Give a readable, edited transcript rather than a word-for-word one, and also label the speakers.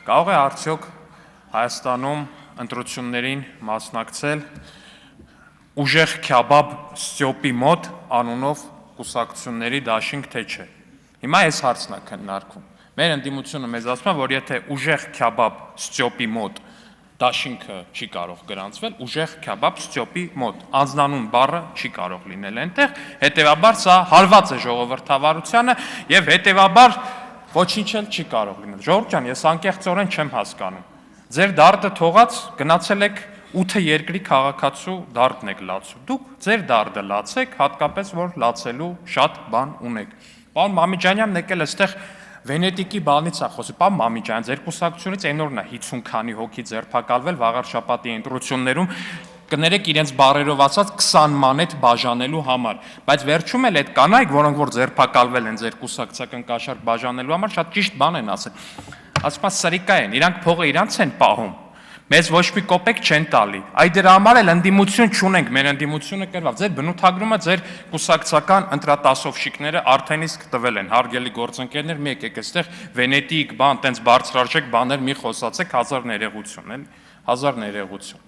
Speaker 1: Կարող է արդյոք Հայաստանում ընտրություններին մասնակցել ուժեղ քյաբաբ Ստյոպի մոտ անունով կուսակցությունների դաշինք, թե չէ։ Հիմա այս հարցն է քննարկվում։ Մեր ընդդիմությունը մեզ ասում է, որ եթե ուժեղ քյաբաբ Ստյոպի մոտ դաշինքը չի կարող գրանցվել, ուժեղ քյաբաբ Ստյոպի մոտ անձնանուն բառը չի կարող լինել այնտեղ, հետևաբար սա հարված է ժողովրդավարությանը եւ հետևաբար ոչինչ էլ չի կարող լինել։ Ժողովուրդ ջան, ես անկեղծորեն չեմ հասկանում։ Ձեր դարտը թողած գնացել եք 8 երկրի քաղաքացու դարտն եք լացու։ Դուք ձեր դարտը լացեք, հատկապես որ լացելու շատ բան ունեք։ Պարոն Մամիջանյանն եկել այստեղ Վենետիկի բանից է խոսում։ Պարոն Մամիջան, ձեր կուսակցությունից այն օրն է 50 քանի հոգի ձերբակալվել վաղար շաբաթի ընտրություններում, կներեք իրենց բառերով ասած 20 մանեթ բաժանելու համար, բայց վերջում էլ այդ կանայք, որոնք որ ձերբակալվել են ձեր կուսակցական կաշառք բաժանելու համար, շատ ճիշտ բան են ասել։ Ասում են սրիկա են, իրանք փողը իրանց են պահում։ Մեզ ոչ մի կոպեկ չեն տալի։ Այ դրա համար էլ ընդդիմություն չունենք, մեր ընդդիմությունը կրվավ։ Ձեր բնութագրումը ձեր կուսակցական ընտրատասովշիկները արդեն իսկ տվել են, հարգելի գործընկերներ, մի եկեք այստեղ Վենետիկ բան, տենց բարձրարժեք բաներ մի խոսացեք, հազար ներողություն, էլի, հազար ներողություն։